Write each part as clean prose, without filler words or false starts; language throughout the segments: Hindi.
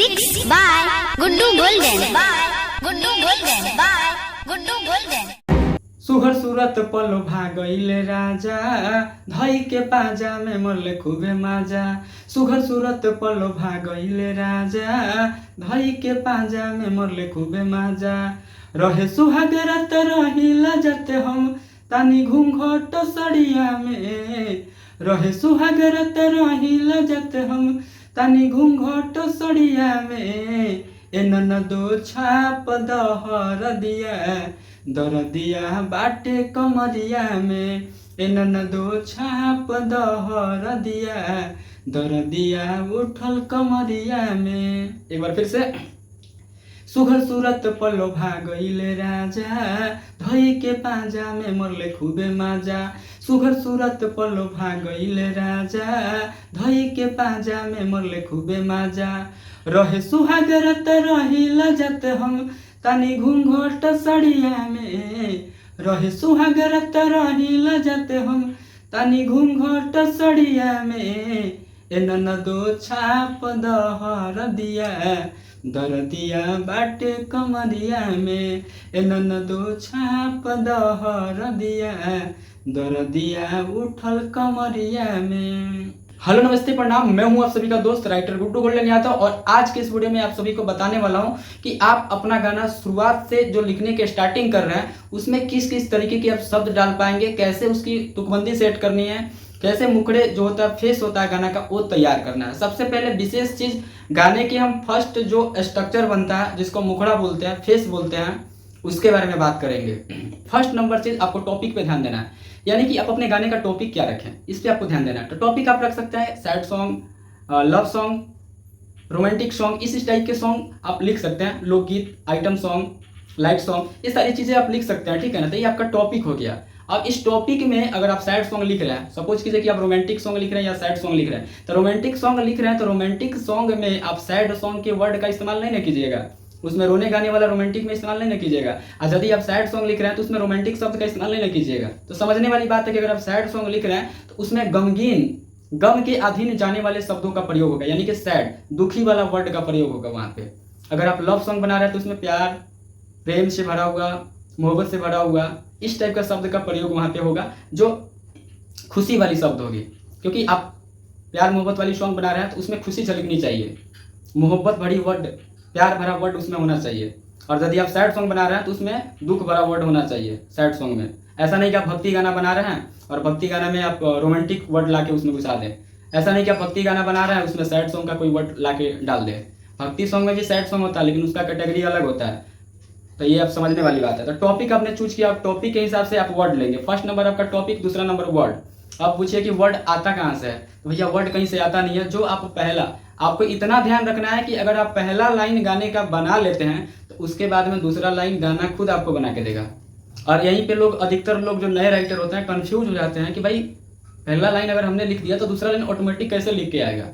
लिरिक्स बाय गुड्डू गोल्डन सुघर सूरत पलो भागइले राजा धई के पाजा में मरले खूबे माजा। सुघर सूरत पलो भागइले राजा धई के पाजा में मरले खूबे माजा। रहे सुहाग रात रहिला जाते हम तानी घूंघट सड़िया में। रहे सुहाग रात रहिला जाते हम तानी घूंघट सड़िया में। एनन दो छाप दहर दिया दर दिया बाटे कमरिया में। एनन दो छाप दहर दिया दर दिया उठल कमरिया में। एक बार फिर से। सुघर सूरत पलो भागइले राजा धई के पाजा में मरले खूबे माजा। सुघर सूरत पलो भागइले राजा धई के पाजा में मरले खूबे माजा। रहे सुहाग रात रहिला जाते हम तानी घूंघट सड़िया में। रहे सुहाग रात रहिला जाते हम तानी घूंघट सड़िया में। एनन दो छाप दहर दिया दर दिया बाटे कमरिया में। एनन दो छाप दहर दिया दर दिया उठल कमरिया में। हेलो नमस्ते प्रणाम, मैं हूं आप सभी का दोस्त राइटर गुड्डू गोल्डन यादव और आज के इस वीडियो में आप सभी को बताने वाला हूं कि आप अपना गाना शुरुआत से जो लिखने के स्टार्टिंग कर रहे हैं उसमें किस किस तरीके के आप शब्द डाल पाएंगे, कैसे उसकी तुकबंदी सेट करनी है, कैसे मुखड़े जो होता है फेस होता है गाना का वो तैयार करना है। सबसे पहले विशेष चीज गाने की हम फर्स्ट जो स्ट्रक्चर बनता है जिसको मुखड़ा बोलते हैं, फेस बोलते हैं, उसके बारे में बात करेंगे। फर्स्ट नंबर चीज आपको टॉपिक पे ध्यान देना है, यानी कि आप अपने गाने का टॉपिक क्या रखें इस पे आपको ध्यान देना है। तो टॉपिक आप रख सकते हैं sad song, love song, romantic song, इस टाइप के सॉन्ग आप लिख सकते हैं। लोकगीत, आइटम सॉन्ग, लाइट सॉन्ग, ये सारी चीजें आप लिख सकते हैं, ठीक है ना। तो ये आपका टॉपिक हो गया। अब इस टॉपिक में अगर आप सैड सॉन्ग लिख रहे हैं, सपोज कीजिए कि आप रोमांटिक सॉन्ग लिख रहे हैं या सैड सॉन्ग लिख रहे हैं, तो रोमांटिक सॉन्ग लिख रहे हैं तो रोमांटिक सॉन्ग में आप सैड सॉन्ग के वर्ड का इस्तेमाल नहीं ना कीजिएगा, उसमें रोने गाने वाला रोमांटिक में इस्तेमाल नहीं ना कीजिएगा। और यदि आप सैड सॉन्ग लिख रहे हैं तो उसमें रोमांटिक शब्द का इस्तेमाल नहीं ना कीजिएगा। तो समझने वाली बात है कि अगर आप सैड सॉन्ग लिख रहे हैं तो उसमें गमगीन, गम के अधीन जाने वाले शब्दों का प्रयोग होगा, यानी कि सैड, दुखी वाला वर्ड का प्रयोग होगा वहां पे। अगर आप लव सॉन्ग बना रहे हैं तो उसमें प्यार, प्रेम से भरा हुआ, मोहब्बत से भरा हुआ, इस टाइप का शब्द का प्रयोग वहां पे होगा जो खुशी वाली शब्द होगी। क्योंकि आप प्यार मोहब्बत वाली सॉन्ग बना रहे हैं तो उसमें खुशी झलकनी चाहिए, मोहब्बत भरी वर्ड, प्यार भरा वर्ड उसमें होना चाहिए। और यदि आप सैड सॉन्ग बना रहे हैं तो उसमें दुख भरा वर्ड होना चाहिए सैड सॉन्ग में। ऐसा नहीं कि आप भक्ति गाना बना रहे हैं और भक्ति गाना में आप रोमांटिक वर्ड लाके उसमें घुसा दें। ऐसा नहीं कि आप भक्ति गाना बना रहे हैं उसमें सैड सॉन्ग का कोई वर्ड लाके डाल दें। भक्ति सॉन्ग में भी सैड सॉन्ग होता है लेकिन उसका कैटेगरी अलग होता है। तो ये आप समझने वाली बात है। तो टॉपिक आपने चूज किया, आप टॉपिक के हिसाब से आप वर्ड लेंगे। फर्स्ट नंबर आपका टॉपिक, दूसरा नंबर वर्ड। आप पूछिए कि वर्ड आता कहाँ से है, तो भैया वर्ड कहीं से आता नहीं है। जो आप पहला, आपको इतना ध्यान रखना है कि अगर आप पहला लाइन गाने का बना लेते हैं तो उसके बाद में दूसरा लाइन गाना खुद आपको बना के देगा। और यहीं पे लोग, अधिकतर लोग जो नए राइटर होते हैं कंफ्यूज हो जाते हैं कि भाई पहला लाइन अगर हमने लिख दिया तो दूसरा लाइन ऑटोमेटिक कैसे लिख के आएगा।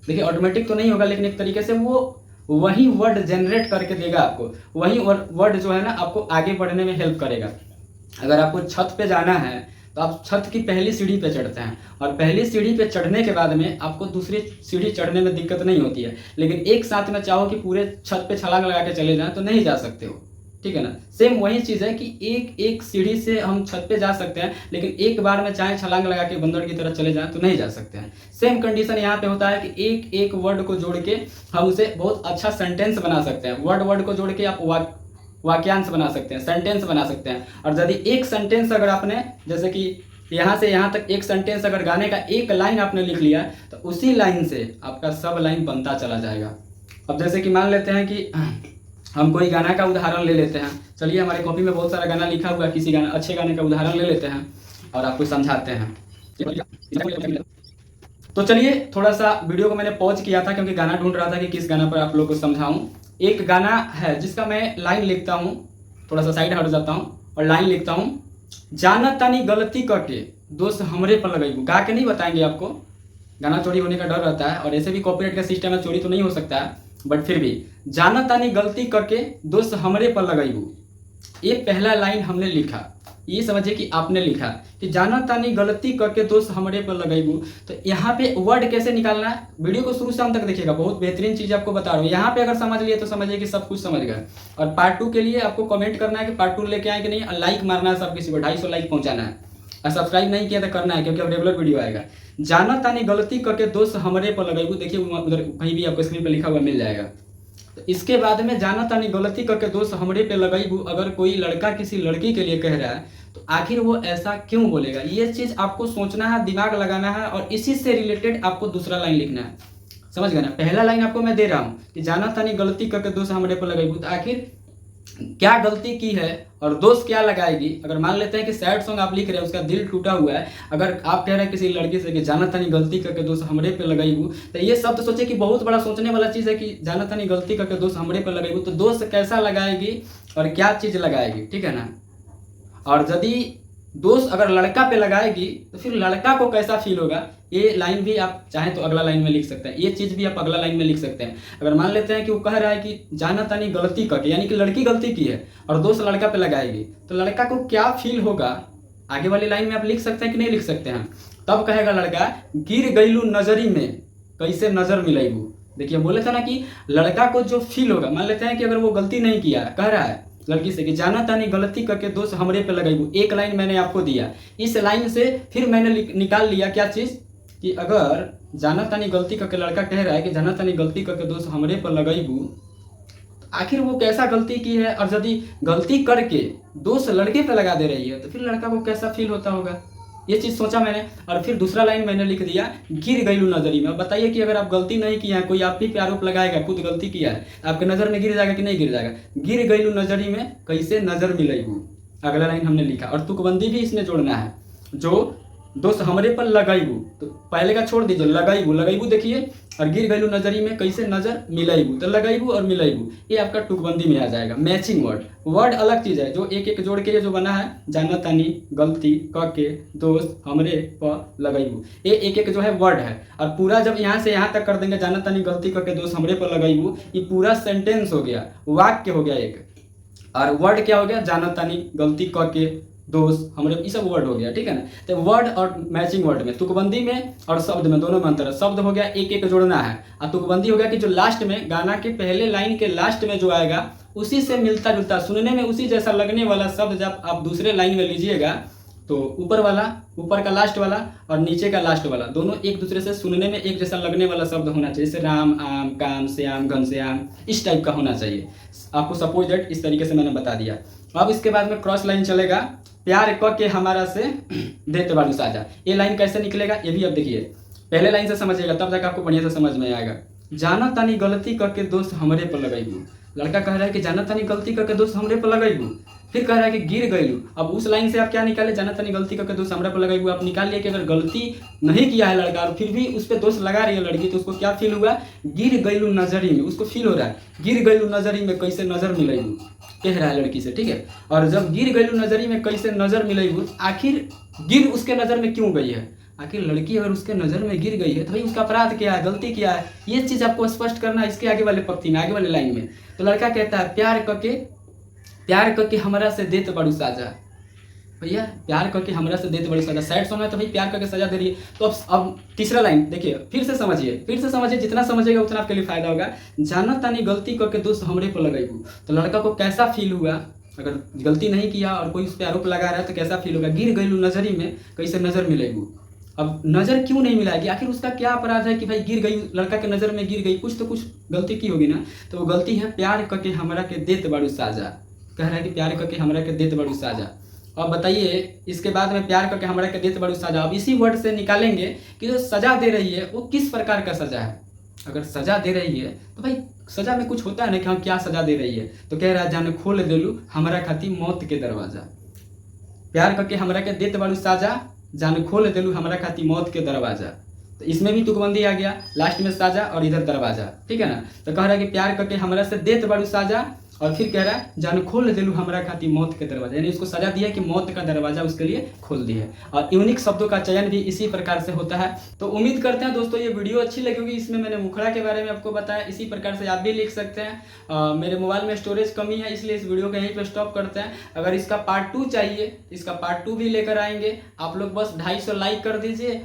देखिए ऑटोमेटिक तो नहीं होगा, लेकिन एक तरीके से वो वही वर्ड जनरेट करके देगा आपको, वही वर्ड जो है ना आपको आगे बढ़ने में हेल्प करेगा। अगर आपको छत पे जाना है तो आप छत की पहली सीढ़ी पे चढ़ते हैं और पहली सीढ़ी पे चढ़ने के बाद में आपको दूसरी सीढ़ी चढ़ने में दिक्कत नहीं होती है। लेकिन एक साथ में चाहो कि पूरे छत पे छलांग लगा के चले जाएं तो नहीं जा सकते हो, ठीक है ना। सेम वही चीज़ है कि एक एक सीढ़ी से हम छत पे जा सकते हैं लेकिन एक बार में चाहे छलांग लगा के बंदर की तरह चले जाएं तो नहीं जा सकते हैं। सेम कंडीशन यहाँ पे होता है कि एक एक वर्ड को जोड़ के हम उसे बहुत अच्छा सेंटेंस बना सकते हैं। वर्ड को जोड़ के आप वाक्यांश बना सकते हैं, सेंटेंस बना सकते हैं। और यदि एक सेंटेंस अगर आपने, जैसे कि यहाँ से यहाँ तक एक सेंटेंस अगर गाने का एक लाइन आपने लिख लिया तो उसी लाइन से आपका सब लाइन बनता चला जाएगा। अब जैसे कि मान लेते हैं कि हम कोई गाना का उदाहरण ले लेते हैं। चलिए हमारी कॉपी में बहुत सारा गाना लिखा हुआ है, किसी गाना, अच्छे गाने का उदाहरण ले लेते हैं और आपको समझाते हैं। तो चलिए थोड़ा सा वीडियो को मैंने पॉज किया था क्योंकि गाना ढूंढ रहा था कि किस गाना पर आप लोग को समझाऊं। एक गाना है जिसका मैं लाइन लिखता हूं, थोड़ा सा साइड हट जाता हूं और लाइन लिखता हूं। जाना तानी गलती करके दोस्त हमरे पर लगाई। गा के नहीं बताएंगे आपको, गाना चोरी होने का डर रहता है और ऐसे भी कॉपीराइट का सिस्टम है, चोरी तो नहीं हो सकता है, बट फिर भी जाना तानी गलती करके दोस्त हमरे पर लगाई। ये पहला लाइन हमने लिखा। ये समझिए कि आपने लिखा कि जाना तानी गलती करके दोस्त हमरे पर लगेबू। तो यहाँ पे वर्ड कैसे निकालना है, वीडियो को शुरू से अंत तक देखिएगा, बहुत बेहतरीन चीज आपको बता रहा हूँ। यहाँ पे अगर समझ लिए तो समझिए कि सब कुछ समझ गए। और पार्ट 2 के लिए आपको कमेंट करना है कि पार्ट 2 लेके आए कि नहीं, लाइक मारना है, सब किसी को 250 लाइक पहुंचाना है, और सब्सक्राइब नहीं किया तो करना है, क्योंकि अब रेगुलर वीडियो आएगा। जाना तानी गलती करके दोस्त हमरे पर लगेबू, देखिए उधर कहीं भी आपको स्क्रीन पर लिखा हुआ मिल जाएगा। तो इसके बाद में जाना तानी गलती करके दोस्त हमरे पे लगेबू, अगर कोई लड़का किसी लड़की के लिए कह रहा है तो आखिर वो ऐसा क्यों बोलेगा, ये चीज आपको सोचना है, दिमाग लगाना है, और इसी से रिलेटेड आपको दूसरा लाइन लिखना है। समझ गए ना। पहला लाइन आपको मैं दे रहा हूँ कि जाना तानी गलती करके दोस्त हमरे पर लगेबू, तो आखिर क्या गलती की है और दोस्त क्या लगाएगी। अगर मान लेते हैं कि सैड सॉन्ग आप लिख रहे हैं, उसका दिल टूटा हुआ है, अगर आप कह रहे हैं किसी लड़की से कि जाना तानी गलती करके दोस्त हमरे पे लगाईबू, तो ये शब्द सोचे कि बहुत बड़ा सोचने वाला चीज है कि जाना तानी गलती करके दोस्त हमरे पे लगाईबू, तो दोस्त कैसा लगाएगी और क्या चीज लगाएगी, ठीक है ना। और यदि दोस्त अगर लड़का पे लगाएगी तो फिर लड़का को कैसा फील होगा, ये लाइन भी आप चाहें तो अगला लाइन में लिख सकते हैं, ये चीज भी आप अगला लाइन में लिख सकते हैं। अगर मान लेते हैं कि वो कह रहा है कि जाना तानी गलती करके, यानी कि लड़की गलती की है और दोस्त लड़का पे लगाएगी, तो लड़का को क्या फील होगा, आगे वाली लाइन में आप लिख सकते हैं कि नहीं लिख सकते हैं। तब कहेगा लड़का, गिर गईलू नजरी में कैसे नजर मिलेबू। देखिए बोले थे ना कि लड़का को जो फील होगा, मान लेते हैं कि अगर वो गलती नहीं किया, कह रहा है लड़की से कि जाना तानी गलती करके दोस्त हमरे पे लगेबू, एक लाइन मैंने आपको दिया, इस लाइन से फिर मैंने निकाल लिया क्या चीज कि अगर जाना तानी गलती करके लड़का कह रहा है कि जाना तानी गलती करके दोस्त हमरे पर लगेबू, आखिर वो कैसा गलती की है, और यदि गलती करके दोस्त लड़के पे लगा दे रही है तो फिर लड़का को कैसा फील होता होगा, ये चीज सोचा मैंने। और फिर दूसरा लाइन मैंने लिख दिया, गिर गईलू नजरी में। अब बताइए कि अगर आप गलती नहीं किया है, कोई आप ही पे आरोप लगाएगा, खुद गलती किया है, आपके नजर में गिर जाएगा कि नहीं गिर जाएगा। गिर गईलू नजरी में कैसे नजर मिलेबू, अगला लाइन हमने लिखा। और तुकबंदी भी इसमें जोड़ना है, जो दोस्त हमरे पर लगाईबू, तो पहले का छोड़ दीजिए, लगाईबू, लगाईबू देखिए, और गिर गईलू नजरी में कैसे नजर मिलाईबू, तो लगाईबू और मिलाईबू ये आपका टुकबंदी में आ जाएगा। मैचिंग वर्ड, वर्ड अलग चीज है, जो एक एक जोड़ के जो बना है, जाना तानी गलती करके दोस्त हमरे पर लगाईबू, ये एक एक जो है वर्ड है। और पूरा जब यहाँ से यहाँ तक कर देंगे, जाना तानी गलती करके दोस्त हमरे पर लगाईबू, ये पूरा सेंटेंस हो गया, वाक्य हो गया एक। और वर्ड क्या हो गया, जाना तानी गलती करके दोस्त हमरे, ये सब वर्ड हो गया, ठीक है ना। तो वर्ड और मैचिंग वर्ड में, तुकबंदी में और शब्द में, दोनों में अंतर है। शब्द हो गया एक एक जोड़ना है, और तुकबंदी हो गया कि जो लास्ट में, गाना के पहले लाइन के लास्ट में जो आएगा उसी से मिलता जुलता, सुनने में उसी जैसा लगने वाला शब्द जब आप दूसरे लाइन में लीजिएगा, तो ऊपर वाला, ऊपर का लास्ट वाला और नीचे का लास्ट वाला, दोनों एक दूसरे से सुनने में एक जैसा लगने वाला शब्द होना चाहिए। जैसे राम, आम, काम, श्याम, घनश्याम, इस टाइप का होना चाहिए। आपको सपोज दैट इस तरीके से मैंने बता दिया। अब इसके बाद में क्रॉस लाइन चलेगा, प्यार क के हमारा से देते बारू साजा। ये लाइन कैसे निकलेगा ये भी अब देखिए, पहले लाइन से समझिएगा, तब तक आपको बढ़िया से समझ में आएगा। जाना तानी गलती करके दोस्त हमरे पर लगाईबू, लड़का कह रहा है कि जाना तानी गलती करके दोस्त हमरे पर लगाईबू, फिर कह रहा है कि गिर गईलू। अब उस लाइन से आप क्या निकाले, जाना तानी गलती करके दोस्त हमरे पर लगाईबू, आप निकाल लिए कि अगर गलती नहीं किया है लड़का और फिर भी उस पर दोस्त लगा रही है लड़की, तो उसको क्या फील हुआ, गिर गईलू नजरी में, उसको फील हो रहा है गिर गईलू नजरी में कैसे नजर मिलेबू, कह रहा है लड़की से, ठीक है। और जब गिर गईलू नजरी में कैसे नजर मिलेबू, आखिर गिर उसके नजर में क्यों गई है, आखिर लड़की अगर उसके नजर में गिर गई है तो भाई उसका अपराध क्या है, गलती क्या है, ये चीज आपको स्पष्ट करना है इसके आगे वाले पंक्ति में, आगे वाले लाइन में। तो लड़का कहता है, प्यार करके हमरा से देत बड़ू साजा। भैया प्यार करके हमरा से देत बड़ू साजा, सैड सॉन्ग है तो भाई प्यार करके सजा दे रही है। तो अब तीसरा लाइन देखिए, फिर से समझिए, जितना समझिएगा उतना आपके लिए फायदा होगा। जाना तानी गलती करके दोस्त हमरे पर लगाईबू, तो लड़का को कैसा फील हुआ, अगर गलती नहीं किया और कोई उस पर आरोप लगा रहा है तो कैसा फील होगा, गिर गईलू नजरी में कैसे नजर मिलेबू। अब नजर क्यों नहीं मिलाएगी, आखिर उसका क्या अपराध है कि भाई गिर गई, लड़का के नजर में गिर गई, कुछ तो कुछ गलती की होगी ना। तो वो गलती है प्यार करके हमरा के देत बड़ू साजा, कह रहा है कि प्यार करके हमरा के देत बड़ू साजा। अब बताइए इसके बाद में प्यार करके हमरा के देत बड़ू साजा, अब इसी वर्ड से निकालेंगे कि जो सजा दे रही है वो किस प्रकार का सजा है। अगर सजा दे रही है तो भाई सजा में कुछ होता है ना कि हम क्या सजा दे रही है, तो कह रहा है जाने खोल देलू हमरा खाती मौत के दरवाजा, प्यार करके हमरा के देत बड़ू साजा, जाने खोल देलू हमरा खाती मौत के दरवाजा। तो इसमें भी तुकबंदी आ गया, लास्ट में साजा और इधर दरवाजा, ठीक है ना। तो कह रहा है कि प्यार करके हमरा से देत बड़ू साजा और फिर कह रहा है जान खोल दिलू हमरा खातिर मौत के दरवाजा, यानी उसको सजा दिया कि मौत का दरवाजा उसके लिए खोल दिया। और यूनिक शब्दों का चयन भी इसी प्रकार से होता है। तो उम्मीद करते हैं दोस्तों ये वीडियो अच्छी लगी होगी, इसमें मैंने मुखड़ा के बारे में आपको बताया। इसी प्रकार से आप भी लिख सकते हैं। मेरे मोबाइल में स्टोरेज कमी है इसलिए इस वीडियो को यहीं पर स्टॉप करते हैं। अगर इसका पार्ट 2 चाहिए, इसका पार्ट 2 भी लेकर आएंगे। आप लोग बस 250 लाइक कर दीजिए।